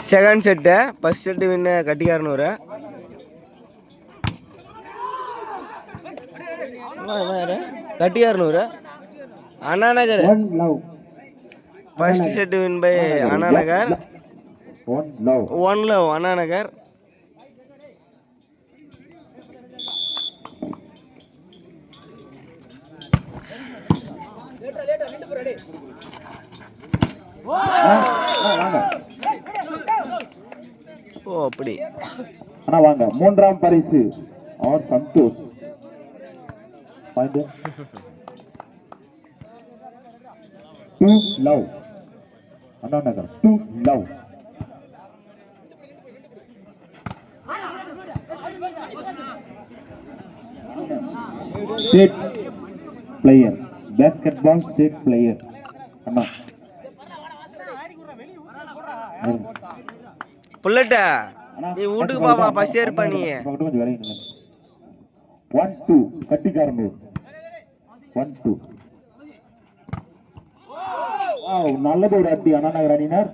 Second set. First set win Kattikaranur. Kattikaranur Anna Nagar. First set win by Anna Nagar. One love Anna Nagar. ஓ அப்படி அண்ணா வாங்க. மூன்றாம் பரிசு R Santhosh. Two love Anna Nagar. Two love. State player, basketball state player. அண்ணா புல்லட்ட நீ வீட்டுக்கு பாப்பா பஸ் ஏறு பண்ணி. 1-2 கட்டிக்காரனூர். 1-2. நல்லது ஒரு அடி அண்ணா நகர் அணியினர்.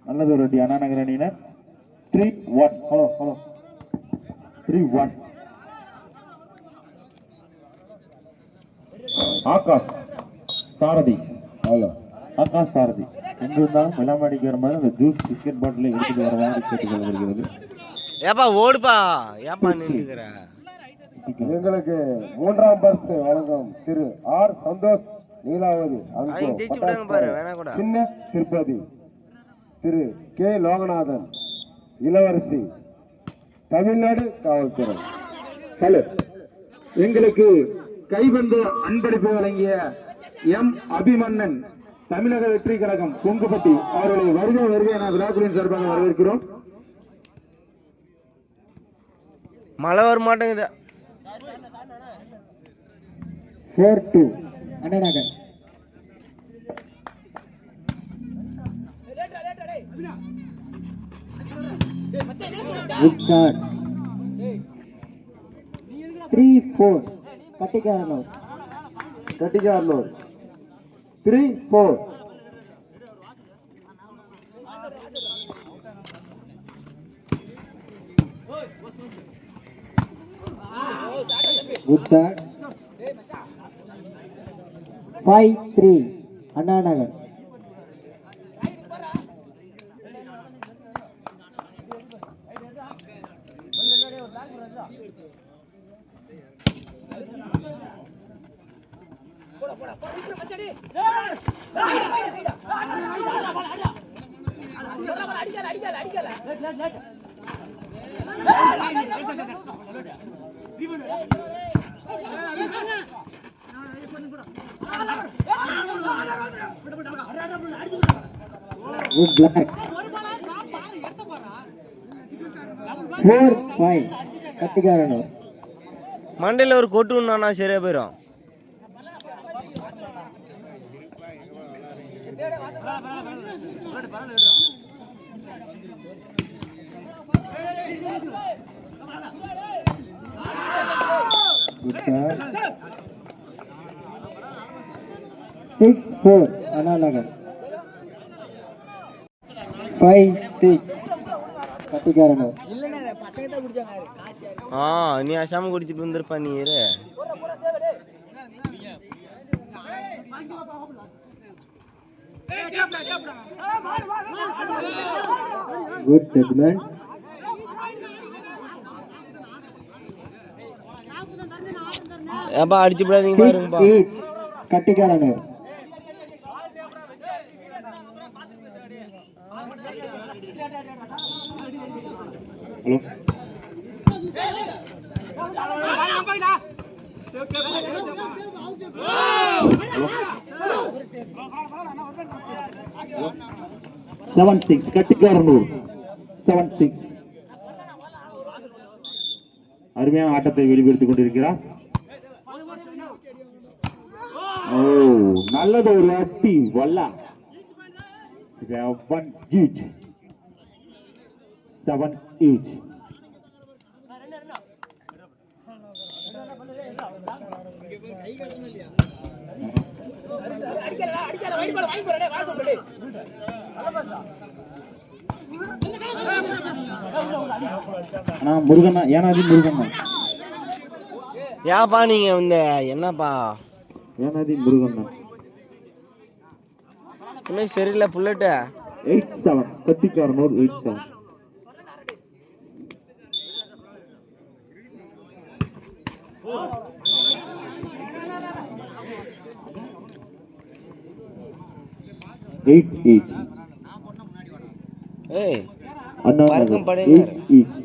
நல்லது ஒரு அடி அண்ணா நகர் அணியினர். 3-1. ஹலோ 3-1. ஆகாஷ் சாரதி. ஹலோ ஆகாஷ் சாரதி. எங்க இருந்தாலும் விளாமாடிக்கு வரும்போது அந்த ஜூஸ் பிஸ்கட் பாட்டில் எடுத்துட்டு வர மாதிரி கேட்டுக்கொள்ளப்படுகிறது. ஏப்பா ஓடுப்பா, ஏப்பா நின்றுக்கிற. எங்களுக்கு மூன்றாம் பரிசு வழங்கும் திரு ஆர் சந்தோஷ் நீலாவதி சின்ன திருப்பதி, திரு கே லோகநாதன் இளவரசி தமிழ்நாடு காவல்துறை. எங்களுக்கு கைவந்த அன்பளிப்பு வழங்கிய எம் அபிமன்னன் தமிழக வெற்றி கழகம் கொங்குப்பட்டி அவர்களை வருகை என விழாக்குழுவின் சார்பாக வரவேற்கிறோம். மழை வர மாட்டேங்குது. 4-2 Anna Nagar. Good shot. 3-4 Kattikaranur. 3-4. Good shot. 5-3 Anna Nagar. Good black. 4-5 Kattikaranur. மண்டையில் ஒரு கொட்டு உண்ணா சரியா போயிடும். Good shot. 6-4 அண்ணா நகர். 5-6 கட்டிக்காரனூர். நீ அசாம குடிச்சிட்டு வந்திருப்பா நீ. Good judgment. ஏப்பா அடிச்சு விடாதீங்க பாருங்கப்பா. கட்டிக்காரனூர். ஹலோ 7-6 கட்டிக்காரனூர். 7-6. அருமையான ஆட்டத்தை வெளிப்படுத்திக் கொண்டிருக்கிறார். நல்லது ஒரு அட்டி வல்லா. 7-8. முருகண்ணா ஏனாதி முருகண்ணா ஏப்பா நீங்க இந்த என்னப்பா ஏனாதி முருகண்ணா இன்னும் சரியில்லை புல்லட்டு 87 கத்திக்காரனூர் 87 8 ஏய் அண்ணா பறக்கும் படையினர் 8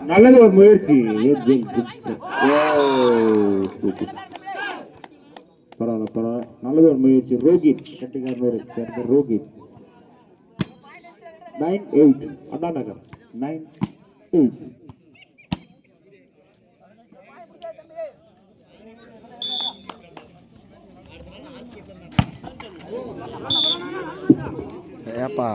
நல்லது ஒரு முயற்சி பரவாயில்ல நல்லது ஒரு முயற்சி ரோஹித் கட்டிக்காரனூரை சேர்ந்த ரோஹித் 9-8 அண்ணா நகர் 9-8 ஏப்பா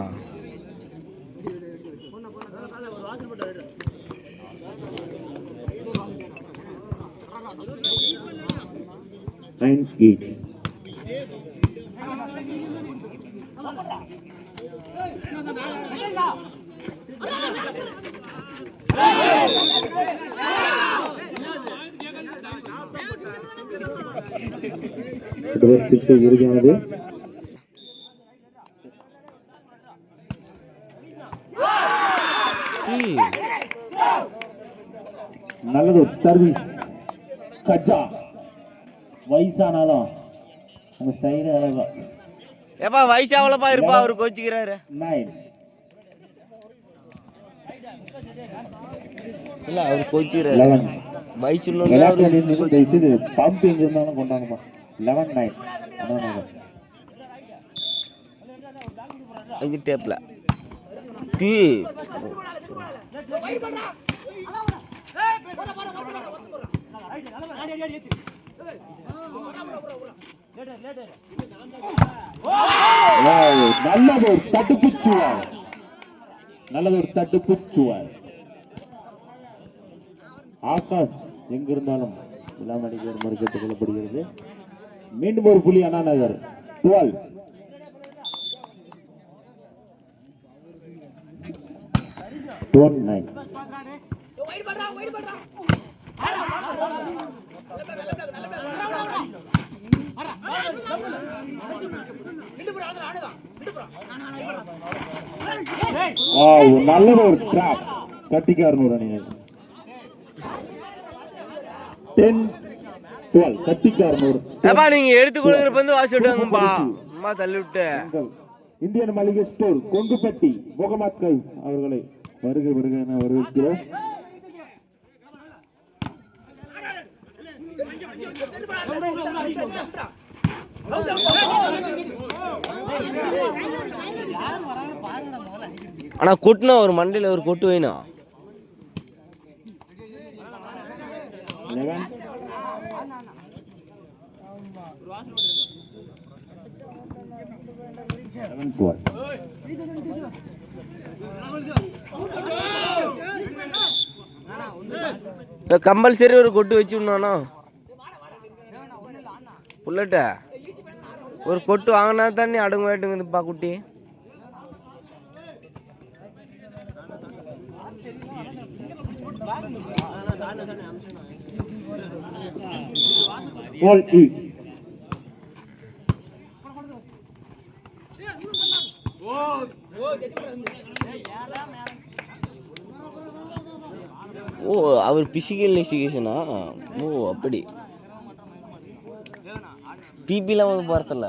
இறுதியானது நல்லது சர்வீஸ் கஜா வயசானாலும் உங்க ஸ்டைல் அழகா ஏப்பா வயசு அவ்வளோப்பா இருப்பா அவரு கோச்சிக்கிறாரு 9 இல்ல அவரு கோச்சிக்கிறாரு 11 வயசு பம்ப் எங்க இருந்தாலும் கொண்டாங்கப்பா 11-9 அண்ணா நகர் இது டேப்ல டீ நல்லது ஒரு தட்டுப்புச்சுவாய் நல்லது ஒரு தட்டுப்புச்சுவாய் ஆகாஷ் எங்க இருந்தாலும் இளமணிக்கு ஒரு முறை கேட்டுக் கொள்ளப்படுகிறது மீண்டும் ஒரு புலி அண்ணா நகர் 12-9 நல்லது ஒரு டிராப் கட்டிக்காரனூர் அணியினர் 10-12 கட்டிக்காரனூர் ஏப்பா நீங்க எடுத்து கொடுக்குறப்ப வந்து வாசி விட்டாங்கப்பா அம்மா தள்ளி விட்டு இந்தியன் மளிகை ஸ்டோர் கொங்குப்பட்டி முகமது அவர்களை வருகை வருகை என வரவேற்கிறோம் ஆனா கொட்டுனா ஒரு மண்டையில ஒரு கொட்டு வேணும் 11-12 கம்பல்சரி ஒரு கொட்டு வச்சுடணும் புல்லட்ட ஒரு கொட்டு வாங்கினா தண்ணி அடங்கு வேட்டுங்குதுப்பா குட்டி ஓ அவர் பிசிக்கல் இன்வெஸ்டிகேஷனா ஓ அப்படி பிபிலாம் வந்து பார்த்தல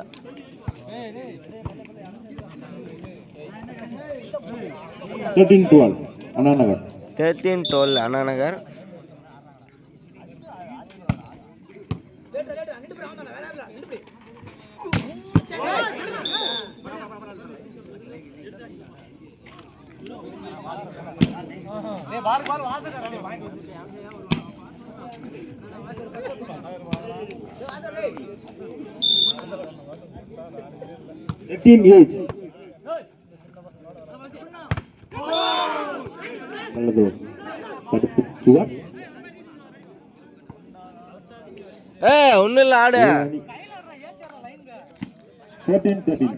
13-12 அண்ணா நகர் 13-12 அண்ணா நகர் 18 ஏஜ். நல்லது. தடுப்பு சுவர். ஒன்னும் இல்ல ஆடு. 14-13.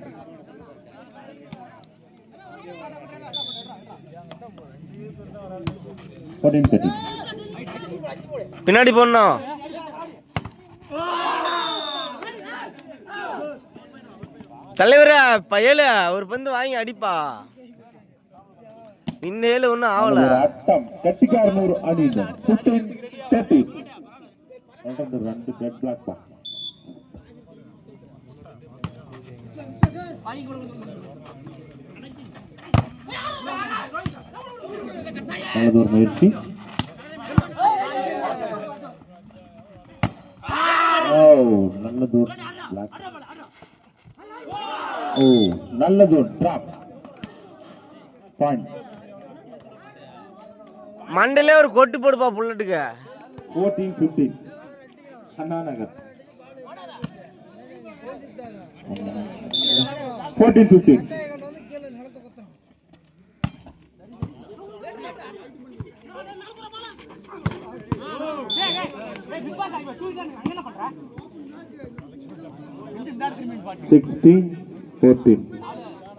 பின்னாடி போடணும். தலைவரா ஏழு ஒரு பந்து வாங்கி அடிப்பா. இந்த ஏழு ஒன்னும் ஆகல. ஆட்டம் கட்டிக்காரனூர் அணி 15-13. ரெண்டு ரெட் பிளாக் பா. நல்லது ஒரு முயற்சி. நல்லது பிளாக். நல்லது டிராப் பாயிண்ட். மண்டலே ஒரு கொட்டு போடுப்பா புல்லட்டுக்கு. 14-15 அண்ணா நகர். 14-15.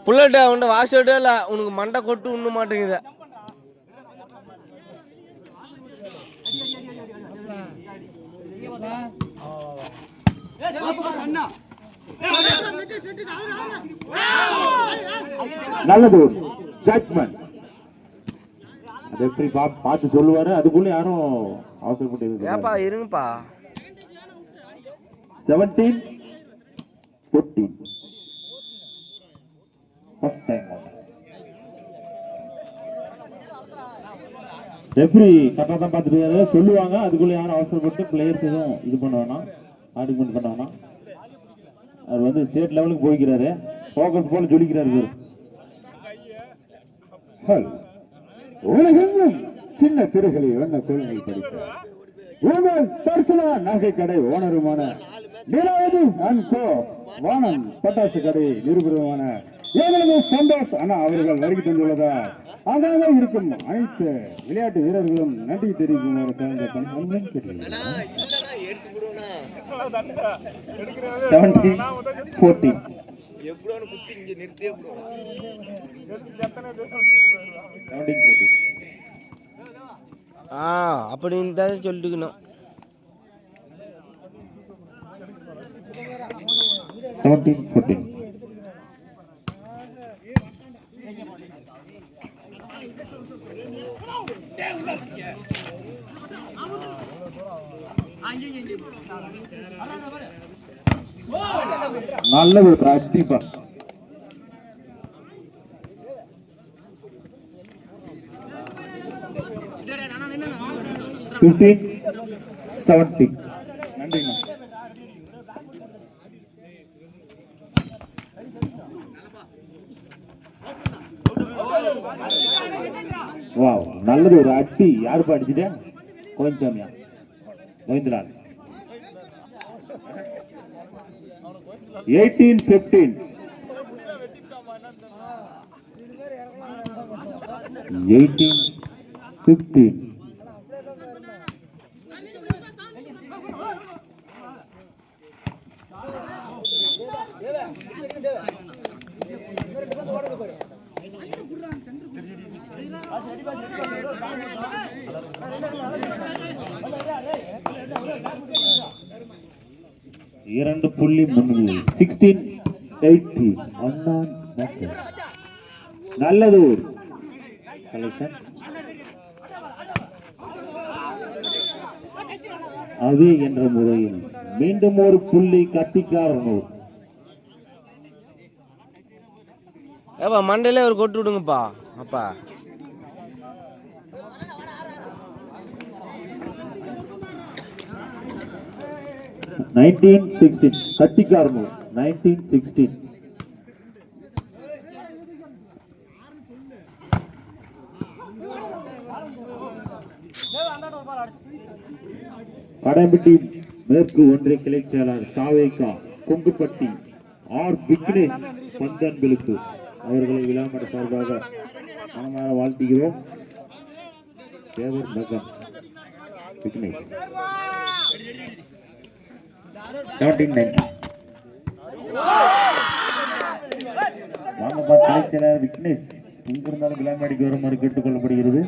புல்லட்டு உண்ட வாஷ் அவுட்டே இல்ல. உனக்கு மண்டை கொட்டு உண்ண மாட்டேங்குது. நல்லது ஜட்ஜ்மெண்ட். ரெஃபரி பார்த்து சொல்லுவாரு. அதுக்குள்ள யாரும் அவசரப்பட்டு ஏப்பா இருங்கப்பா. 17-14 ஃபர்ஸ்ட் டைம். ரெஃபரி கரெக்டாக தான் பார்த்துட்டு சொல்லுவாங்க. அதுக்குள்ள யாரும் அவசரப்பட்டு பிளேயர்ஸ் எதுவும் இது பண்ண வேணாம், ஆர்குமெண்ட் பண்ண வேணாம். அவர் வந்து ஸ்டேட் லெவலுக்கு போய்க்கிறாரு. ஃபோக்கஸ் போல ஜொலிக்கிறாரு. உலகெங்கும் சின்ன திரைகளை வண்ண கோயில்கள் படித்தார். உங்கள் தர்சனா நகை கடை ஓனருமான நீலாவதி அண்ட் கோ வானம் பட்டாசு கடை நிருபருமான எங்களது சந்தோஷ் அண்ணா அவர்கள் வருகை தந்துள்ளதால் அங்காக இருக்கும் அனைத்து விளையாட்டு வீரர்களும் நன்றி தெரிவிக்குமாறு கலந்த பணிகளுடன் கேட்டுள்ளனர். 17-14 அப்படின்னு தான் சொல்லிட்டுக்கணும். 17-14 நல்ல ஒரு அடிப்பா. 15-17. நன்றிண்ணா. வாவ் நல்லது ஒரு அடி. யாருப்பா அடிச்சுட்டேன்? கோயின்சாமியா கோவிந்தலால். 18-15 18-15. இரண்டு புள்ளி முன்னிலை. 16-18 அண்ணா நகர். நல்லது அதே என்ற முறையில் மீண்டும் ஒரு புள்ளி கட்டிக்காரனூர். ஏப்பா மண்டையில ஒரு கொட்டு விடுங்கப்பா. அப்பா 19-16 கட்டிக்காரனூர். 19-16 வடம்பிட்டி மேற்கு ஒன்றிய கிளை செயலாளர் தாவேகா கொங்குப்பட்டி ஆர் விக்னேஷ் பந்தன்பிலுக்கு அவர்களை விழாமட சார்பாக மனமாற வாழ்த்துகிறோம். தேவர் மகன் விக்னேஷ் 17-9. வாங்கப்பா தலைச்செயலர் விக்னேஷ் இங்கிருந்தாலும் விழாமேடைக்கு வருமாறு கேட்டுக் கொள்ளப்படுகிறது.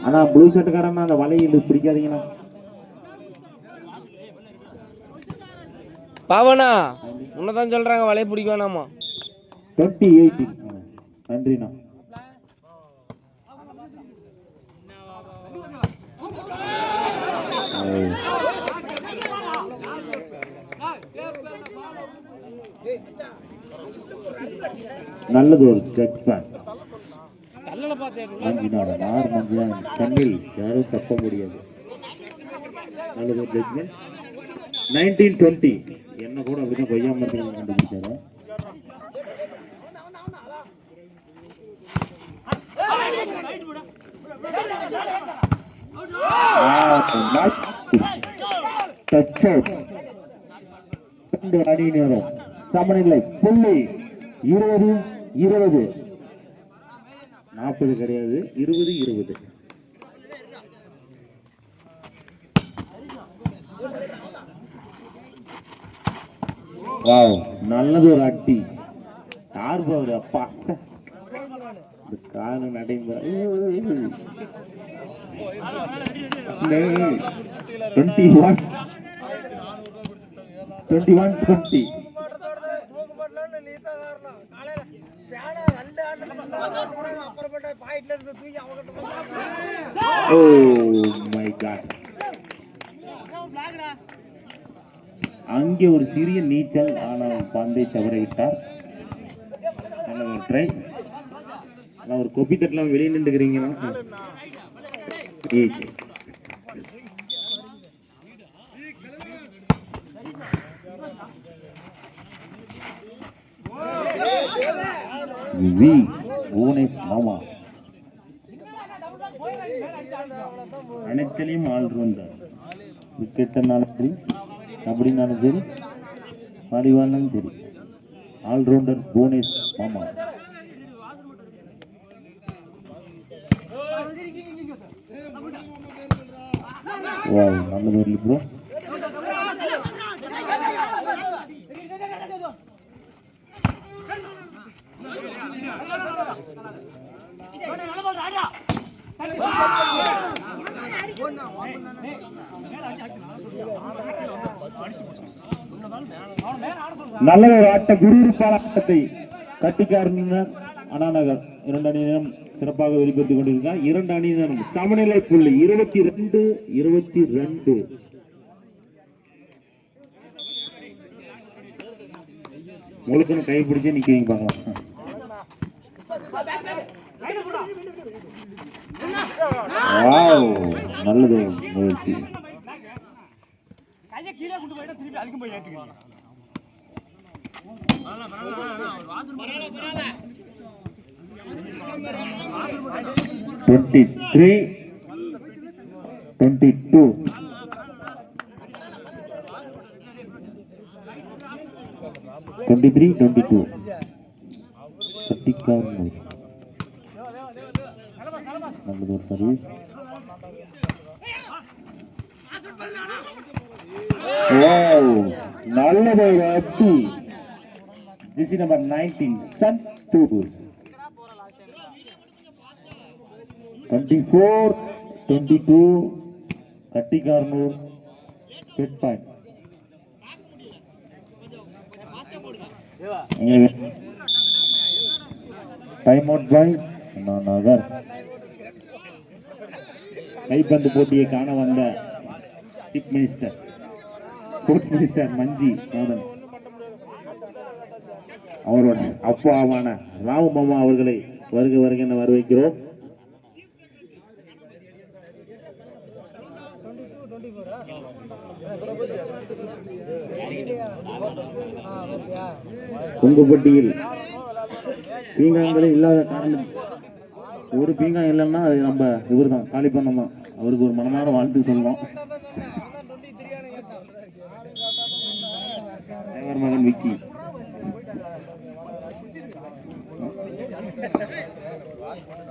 ஆனா ப்ளூ ஷர்ட்டுக்காரன் அந்த வலையில் பிடிக்காதீங்கண்ணா. பாவனா உன்னதான் சொல்றாங்க வலையை பிடிக்க வேணாமா. 20-18. நன்றிண்ணா. நல்லது ஒரு ஜட்ஜ்மெண்ட். கண்ணில் யாரும் தப்ப முடியாது. நல்லது ஒரு ஜட்ஜ்மெண்ட். 19-20. என்ன கூட அப்படின்னா கொய்யா மரத்தில் கண்டுபிடிச்சாரு. அணி நேரம் சமநிலை புள்ளி 20-20. 40 கிடையாது, 20-20. நல்லது ஒரு அட்டி. யார் போகுது அப்பா கால நடைமுறை. 21-20. அங்கே ஒரு சிறிய நீச்சல், ஆனால் பந்தை தவறவிட்டார். நல்ல ஒரு ட்ரை. ஒரு கொப்பி தட்டலாம் வெளியே நின்றுக்கிறீங்கன்னா மாமா அனைத்திலையும் ஆல்ரவுண்டர். விக்கெட்னாலும் சரி, கபடினாலும் சரி, வாலிபாலும் சரி, ஆல்ரவுண்டர் புவனேஷ் மாமா. நல்லது ஒரு ப்ரோ. நல்ல ஒரு ஆட்ட விறுவிறுப்பான ஆட்டத்தை கட்டிக்காரர் அண்ணா நகர் 2 அணியினரும் சிறப்பாக வெளிப்படுத்திக் கொண்டிருக்கிறார். 2 அணியினரும் சமநிலை புள்ளி 22-22. முழுக்கணும் கை பிடிச்சு நிக்கிறீங்க பார்க்கலாம். நல்லது முயற்சி. (23-22) 23-22. நல்லது ஒரு சர்வீஸ். நல்லது ஒரு அட்டி. Jersey number 19 Santhur. 24-22 Kattikaranur set point. Time out by Anna Nagar. கைப்பந்து போட்டியை காண வந்த chief minister, sports minister Manjinathan அவரோட அப்பாவான ராம மாமா அவர்களை வருக வருக என வரவேற்கிறோம். கொங்குப்பட்டியில் பீங்காங்களே இல்லாத காரணம், ஒரு பீங்காய் இல்லைன்னா அது நம்ம இவர் தான் காலி பண்ணணும். அவருக்கு ஒரு மனமான வாழ்த்து சொல்லணும். மகன் விக்கி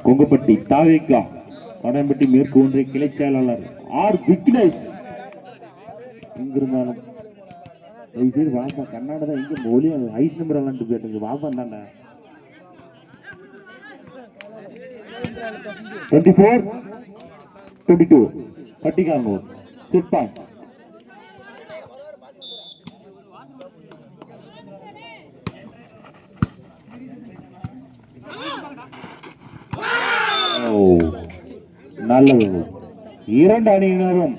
கொங்குப்பட்டி தாவேக்கா வடம்பட்டி மேற்கு ஒன்றிய கிளை செயலாளர் ஆர் விக்னேஷ். எங்கிருந்தாலும் வாப்பா கர்நாடகா இங்க மொழி ஐஸ் நம்பர் விளாண்டு போயிட்டு வாப்பா தானே 24-22 பட்டிக்காரனூர் சிப்பாய். நல்லது. இரண்டு அணியினரும்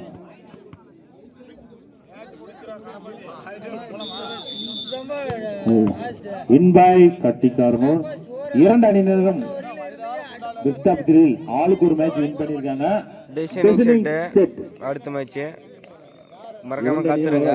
வின்பாய் கட்டிக்காரனூர். இரண்டு அணியினரும் பெஸ்ட் ஆஃப் 3 ஆளுக்கு ஒரு மேட்ச் வின் பண்ணிருக்காங்க. அடுத்த மேட்ச் மறக்காம காத்துருங்க.